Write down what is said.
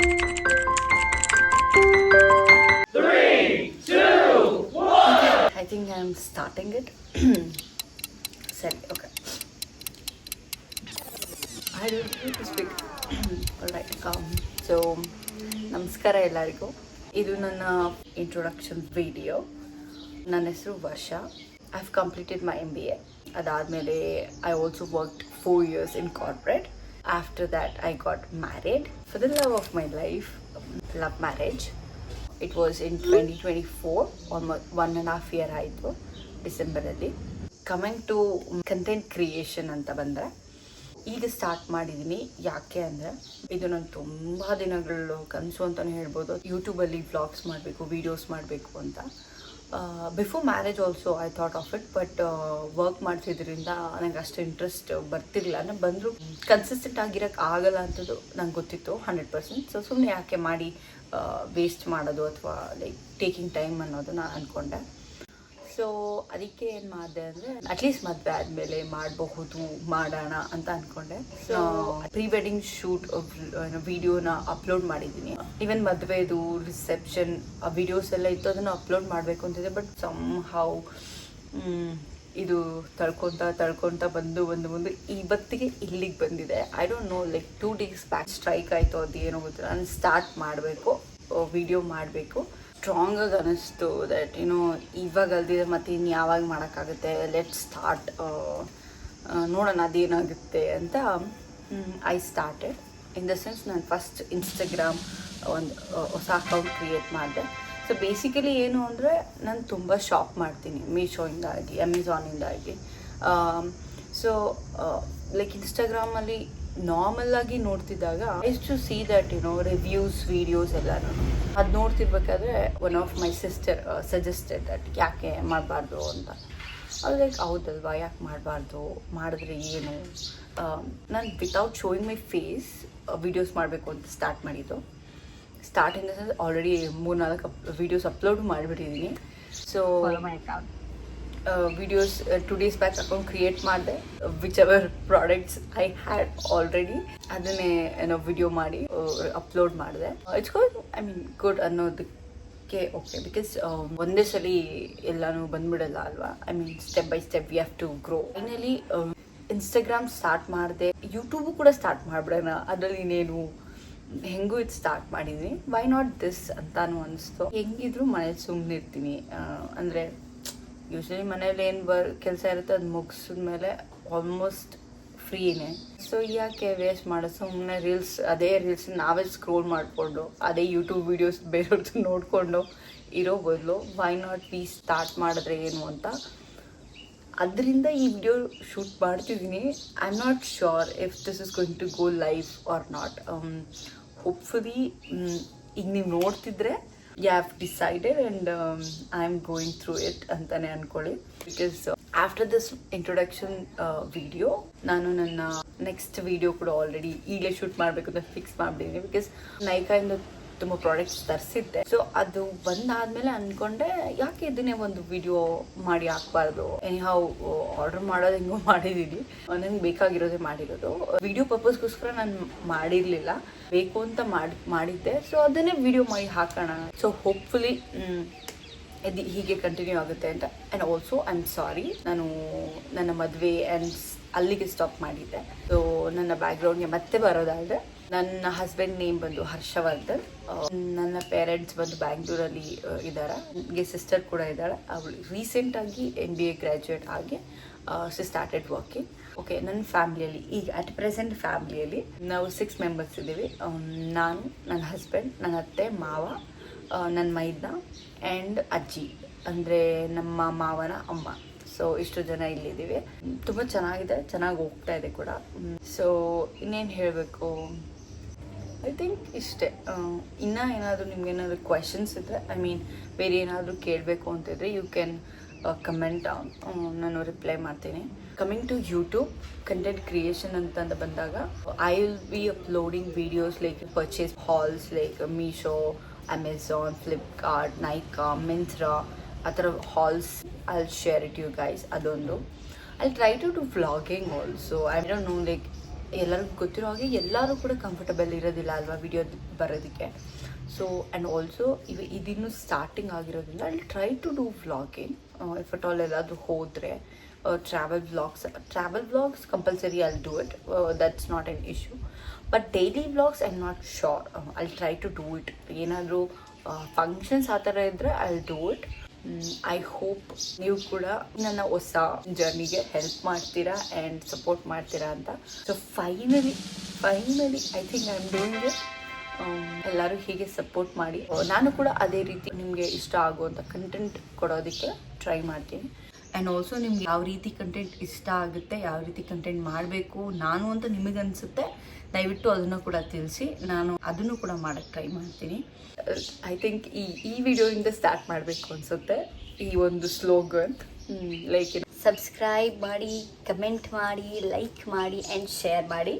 I think I'm starting it. Sorry, okay. I don't need to speak. Alright. So, ನಮಸ್ಕಾರ ಎಲ್ಲರಿಗೂ. ಇದು ನನ್ನ introduction video. ನನ್ನ ಹೆಸರು ವರ್ಷ. I've completed my MBA. ಅದಾದಮೇಲೆ I also worked 4 years in corporate. After that, I got married for the love of my life. Love marriage. It was in 2024, almost 1.5 year ಆಯಿತು ಡಿಸೆಂಬರಲ್ಲಿ. Coming to content creation ಅಂತ ಬಂದರೆ ಈಗ start ಮಾಡಿದ್ದೀನಿ. ಯಾಕೆ ಅಂದರೆ ಇದು ನಾನು ತುಂಬ ದಿನಗಳು ಕನಸು ಅಂತಲೇ ಹೇಳ್ಬೋದು. ಯೂಟ್ಯೂಬಲ್ಲಿ ವ್ಲಾಗ್ಸ್ ಮಾಡಬೇಕು, ವೀಡಿಯೋಸ್ ಮಾಡಬೇಕು ಅಂತ. Before marriage also I thought of it, but work ಮಾಡ್ತಿದ್ರಿಂದ ನನಗೆ ಅಷ್ಟು ಇಂಟ್ರೆಸ್ಟ್ ಬರ್ತಿರಲಿಲ್ಲ. ನಾನು ಬಂದರೂ ಕನ್ಸಿಸ್ಟೆಂಟ್ ಆಗಿರೋಕ್ಕೆ ಆಗಲ್ಲ ಅಂತದ್ದು ನಂಗೆ ಗೊತ್ತಿತ್ತು 100%. ಸೊ ಸುಮ್ಮನೆ ಯಾಕೆ ಮಾಡಿ ವೇಸ್ಟ್ ಮಾಡೋದು ಅಥವಾ ಲೈಕ್ ಟೇಕಿಂಗ್ ಟೈಮ್ ಅನ್ನೋದು ನಾನು ಅಂದ್ಕೊಂಡೆ. ಸೊ ಅದಕ್ಕೆ ಏನು ಮಾಡಿದೆ ಅಂದರೆ ಅಟ್ಲೀಸ್ಟ್ ಮದುವೆ ಆದಮೇಲೆ ಮಾಡೋಣ ಅಂತ ಅಂದ್ಕೊಂಡೆ. ಸೊ ಪ್ರೀ ವೆಡ್ಡಿಂಗ್ ಶೂಟ್ ವಿಡಿಯೋನ ಅಪ್ಲೋಡ್ ಮಾಡಿದ್ದೀನಿ. ಈವನ್ ಮದುವೆದು ರಿಸೆಪ್ಷನ್ ವಿಡಿಯೋಸ್ ಎಲ್ಲ ಇತ್ತು, ಅದನ್ನು ಅಪ್ಲೋಡ್ ಮಾಡಬೇಕು ಅಂತಿದೆ. ಬಟ್ ಸಮ್ ಹೌ ಇದು ತಳ್ಕೊತ ಬಂದು ಇವತ್ತಿಗೆ ಇಲ್ಲಿಗೆ ಬಂದಿದೆ. I don't know, like 2 days back strike ಆಯಿತು, ಅದು ಏನೋ ಗೊತ್ತಿಲ್ಲ. ನಾನು ಸ್ಟಾರ್ಟ್ ಮಾಡಬೇಕು, ವಿಡಿಯೋ ಮಾಡಬೇಕು. ಸ್ಟ್ರಾಂಗಾಗಿ ಅನ್ನಿಸ್ತು ದಟ್ ಇವಾಗ ಅಲ್ದಿದೆ ಮತ್ತು ಇನ್ನು ಯಾವಾಗ ಮಾಡೋಕ್ಕಾಗುತ್ತೆ, ಲೆಟ್ ಸ್ಟಾರ್ಟ್, ನೋಡೋಣ ಅದೇನಾಗುತ್ತೆ ಅಂತ I started. In the sense ನಾನು ಫಸ್ಟ್ ಇನ್ಸ್ಟಾಗ್ರಾಮ್ ಒಂದು ಹೊಸ ಅಕೌಂಟ್ ಕ್ರಿಯೇಟ್ ಮಾಡಿದೆ. ಸೊ ಬೇಸಿಕಲಿ ಏನು ಅಂದರೆ ನಾನು ತುಂಬ ಶಾಪ್ ಮಾಡ್ತೀನಿ, ಮೀಶೋಯಿಂದಾಗಿ, ಅಮೆಝಾನಿಂದಾಗಿ. ಸೊ ಲೈಕ್ ಇನ್ಸ್ಟಾಗ್ರಾಮಲ್ಲಿ ನಾರ್ಮಲ್ಲಾಗಿ ನೋಡ್ತಿದ್ದಾಗ ಎಷ್ಟು ಸಿ ದಟ್ ರಿವ್ಯೂಸ್ ವೀಡಿಯೋಸ್ ಎಲ್ಲನೂ ಅದು ನೋಡ್ತಿರ್ಬೇಕಾದ್ರೆ one of my sister suggested that ಯಾಕೆ ಮಾಡಬಾರ್ದು ಅಂತ. ಅದು ಲೈಕ್ ಹೌದಲ್ವಾ, ಯಾಕೆ ಮಾಡಬಾರ್ದು, ಮಾಡಿದ್ರೆ ಏನು. ನಾನು without showing my face videos ಮಾಡಬೇಕು ಅಂತ ಸ್ಟಾರ್ಟ್ ಮಾಡಿದ್ದು. ಸ್ಟಾರ್ಟಿಂಗ್ ಆಲ್ರೆಡಿ 3-4 ವೀಡಿಯೋಸ್ ಅಪ್ಲೋಡ್ ಮಾಡಿಬಿಟ್ಟಿದ್ದೀನಿ. So videos 2 days back account create ಮಾಡಿದೆ. Whichever products I had already ಅದನ್ನೇ ವಿಡಿಯೋ ಮಾಡಿ ಅಪ್ಲೋಡ್ ಮಾಡಿದೆ. It's good, I mean good ಅನ್ನೋದಕ್ಕೆ ಓಕೆ. ಬಿಕಾಸ್ ಒಂದೇ ಸಲ ಎಲ್ಲನೂ ಬಂದ್ಬಿಡಲ್ಲ ಅಲ್ವಾ. I mean step by step we have to grow. Finally Instagram start ಮಾಡಿದೆ, ಯೂಟ್ಯೂಬು ಕೂಡ ಸ್ಟಾರ್ಟ್ ಮಾಡಿಬಿಡೋಣ, ಅದರಲ್ಲಿ ಇನ್ನೇನು, ಹೆಂಗೂ ಇದು ಸ್ಟಾರ್ಟ್ ಮಾಡಿದ್ದೀನಿ, ವೈ ನಾಟ್ ದಿಸ್ ಅಂತಾನು ಅನಿಸ್ತು. ಹೆಂಗಿದ್ರು ಮನೇಲಿ ಸುಮ್ಮನೆ ಇರ್ತೀನಿ ಅಂದರೆ ಯೂಶ್ವಲಿ ಮನೇಲಿ ಏನು ಕೆಲಸ ಇರುತ್ತೆ ಅದು ಮುಗಿಸಿದ್ಮೇಲೆ ಆಲ್ಮೋಸ್ಟ್ ಫ್ರೀನೇ. ಸೊ ಯಾಕೆ ವೇಸ್ಟ್ ಮಾಡೋದು, ಸುಮ್ಮನೆ ಅದೇ ರೀಲ್ಸ್ ನಾವೇ ಸ್ಕ್ರೋಲ್ ಮಾಡಿಕೊಂಡು ಅದೇ ಯೂಟ್ಯೂಬ್ ವೀಡಿಯೋಸ್ ಬೇರೆಯವ್ರದ್ದು ನೋಡಿಕೊಂಡು ಇರೋ ಬದಲು ವೈ ನಾಟ್ ವಿ ಸ್ಟಾರ್ಟ್ ಮಾಡಿದ್ರೆ ಏನು ಅಂತ ಅದರಿಂದ ಈ ವಿಡಿಯೋ ಶೂಟ್ ಮಾಡ್ತಿದ್ದೀನಿ. I am not sure if this is going to go live or not. Hopefully ಈಗ ನೀವು ನೋಡ್ತಿದ್ರೆ you have decided and I am going through it ಅಂತಲೇ ಅಂದ್ಕೊಳ್ಳಿ. Because after this introduction video ನಾನು ನನ್ನ ನೆಕ್ಸ್ಟ್ ವಿಡಿಯೋ ಕೂಡ already ಈಗಲೇ shoot ಮಾಡಬೇಕು ಅಂತ ಫಿಕ್ಸ್ ಮಾಡಿದ್ದೀನಿ. ಬಿಕಾಸ್ ನೈಕಾಯಿಂದ ತುಂಬ ಪ್ರಾಡಕ್ಟ್ಸ್ ತರಿಸಿದ್ದೆ. ಸೊ ಅದು ಬಂದಾದಮೇಲೆ ಅಂದ್ಕೊಂಡೆ ಯಾಕೆ ಇದನ್ನೇ ಒಂದು ವಿಡಿಯೋ ಮಾಡಿ ಹಾಕ್ಬಾರ್ದು. ಎನಿಹೌ ಆರ್ಡರ್ ಮಾಡೋದು ಹೆಂಗೋ ಮಾಡಿದ್ದೀನಿ, ನನಗೆ ಬೇಕಾಗಿರೋದೇ ಮಾಡಿರೋದು. ವಿಡಿಯೋ ಪರ್ಪಸ್ಗೋಸ್ಕರ ನಾನು ಮಾಡಿರಲಿಲ್ಲ, ಬೇಕು ಅಂತ ಮಾಡಿದ್ದೆ. ಸೊ ಅದನ್ನೇ ವಿಡಿಯೋ ಮಾಡಿ ಹಾಕೋಣ. ಸೊ ಹೋಪ್ಫುಲಿ ಇದು ಹೀಗೆ ಕಂಟಿನ್ಯೂ ಆಗುತ್ತೆ ಅಂತ. And also I am sorry, ನಾನು ನನ್ನ ಮದುವೆ ಆ್ಯಂಡ್ ಅಲ್ಲಿಗೆ ಸ್ಟಾಪ್ ಮಾಡಿದ್ದೆ. ಸೊ ನನ್ನ ಬ್ಯಾಕ್ಗ್ರೌಂಡ್ಗೆ ಮತ್ತೆ ಬರೋದಾದರೆ, ನನ್ನ ಹಸ್ಬೆಂಡ್ ನೇಮ್ ಬಂದು ಹರ್ಷವರ್ಧನ್. ನನ್ನ ಪೇರೆಂಟ್ಸ್ ಬಂದು ಬ್ಯಾಂಗ್ಳೂರಲ್ಲಿ ಇದ್ದಾರೆ. ನನಗೆ ಸಿಸ್ಟರ್ ಕೂಡ ಇದ್ದಾಳೆ. ಅವಳು ರೀಸೆಂಟಾಗಿ MBA ಗ್ರ್ಯಾಜುಯೇಟ್ ಆಗಿ ಶಿ ಸ್ಟಾರ್ಟೆಡ್ ವರ್ಕಿಂಗ್. ಓಕೆ, ನನ್ನ ಫ್ಯಾಮ್ಲಿಯಲ್ಲಿ ಈಗ ಅಟ್ ಪ್ರೆಸೆಂಟ್ ಫ್ಯಾಮ್ಲಿಯಲ್ಲಿ ನಾವು 6 ಮೆಂಬರ್ಸ್ ಇದ್ದೀವಿ. ನಾನು, ನನ್ನ ಹಸ್ಬೆಂಡ್, ನನ್ನ ಅತ್ತೆ, ಮಾವ, ನನ್ನ ಮೈದ್ನ ಆ್ಯಂಡ್ ಅಜ್ಜಿ ಅಂದರೆ ನಮ್ಮ ಮಾವನ ಅಮ್ಮ. ಸೊ ಇಷ್ಟು ಜನ ಇಲ್ಲಿದ್ದೀವಿ. ತುಂಬ ಚೆನ್ನಾಗಿದೆ, ಚೆನ್ನಾಗಿ ಹೋಗ್ತಾ ಇದೆ ಕೂಡ. ಸೊ ಇನ್ನೇನು ಹೇಳಬೇಕು, ಐ ಥಿಂಕ್ ಇಷ್ಟೇ. ಇನ್ನೂ ಏನಾದರೂ ನಿಮ್ಗೇನಾದರೂ ಕ್ವೆಶನ್ಸ್ ಇದ್ದರೆ, ಐ ಮೀನ್ ಬೇರೆ ಏನಾದರೂ ಕೇಳಬೇಕು ಅಂತಿದ್ರೆ ಯು ಕ್ಯಾನ್ ಕಮೆಂಟ್ ಡೌನ್, ನಾನು ರಿಪ್ಲೈ ಮಾಡ್ತೀನಿ. Coming to YouTube content creation ಅಂತಂದು ಬಂದಾಗ I will be uploading videos like purchase hauls like Meesho, Amazon, Flipkart, Nykaa, Myntra, ಆ ಥರ hauls. I will share it you guys. ಅದೊಂದು I try to do vlogging also. I don't know like ಎಲ್ಲರಿಗೂ ಗೊತ್ತಿರೋ ಹಾಗೆ ಎಲ್ಲರೂ ಕೂಡ ಕಂಫರ್ಟಬಲ್ ಇರೋದಿಲ್ಲ ಅಲ್ವಾ ವಿಡಿಯೋ ಬರೋದಕ್ಕೆ. ಸೊ ಆ್ಯಂಡ್ ಆಲ್ಸೋ ಇದಿನ್ನೂ ಸ್ಟಾರ್ಟಿಂಗ್ ಆಗಿರೋದ್ರಿಂದ I try to do vlogging if at all ಎಲ್ಲಾದರೂ ಹೋದರೆ travel vlogs compulsory I'll do it, that's not an issue. But daily vlogs I am not sure, I'll try to do it. ಏನಾದರೂ functions ಆ ಥರ ಇದ್ದರೆ I'll do it. I hope ನೀವು ಕೂಡ ನನ್ನ ಹೊಸ ಜರ್ನಿಗೆ ಹೆಲ್ಪ್ ಮಾಡ್ತೀರಾ ಆ್ಯಂಡ್ ಸಪೋರ್ಟ್ ಮಾಡ್ತೀರಾ ಅಂತ. So finally I think I am doing it. ಎಲ್ಲರೂ ಹೀಗೆ ಸಪೋರ್ಟ್ ಮಾಡಿ, ನಾನು ಕೂಡ ಅದೇ ರೀತಿ ನಿಮಗೆ ಇಷ್ಟ ಆಗುವಂಥ ಕಂಟೆಂಟ್ ಕೊಡೋದಕ್ಕೆ ಟ್ರೈ ಮಾಡ್ತೀನಿ. ಆ್ಯಂಡ್ ಆಲ್ಸೋ ನಿಮ್ಗೆ ಯಾವ ರೀತಿ ಕಂಟೆಂಟ್ ಇಷ್ಟ ಆಗುತ್ತೆ, ಯಾವ ರೀತಿ ಕಂಟೆಂಟ್ ಮಾಡಬೇಕು ನಾನು ಅಂತ ನಿಮಗನ್ಸುತ್ತೆ, ದಯವಿಟ್ಟು ಅದನ್ನು ಕೂಡ ತಿಳಿಸಿ, ನಾನು ಅದನ್ನು ಕೂಡ ಮಾಡೋಕ್ಕೆ ಟ್ರೈ ಮಾಡ್ತೀನಿ. ಐ ಥಿಂಕ್ ಈ ವಿಡಿಯೋಯಿಂದ ಸ್ಟಾರ್ಟ್ ಮಾಡಬೇಕು ಅನಿಸುತ್ತೆ ಈ ಒಂದು ಸ್ಲೋಗನ್. ಲೈಕ್ ಸಬ್ಸ್ಕ್ರೈಬ್ ಮಾಡಿ, ಕಮೆಂಟ್ ಮಾಡಿ, ಲೈಕ್ ಮಾಡಿ ಆ್ಯಂಡ್ ಶೇರ್ ಮಾಡಿ.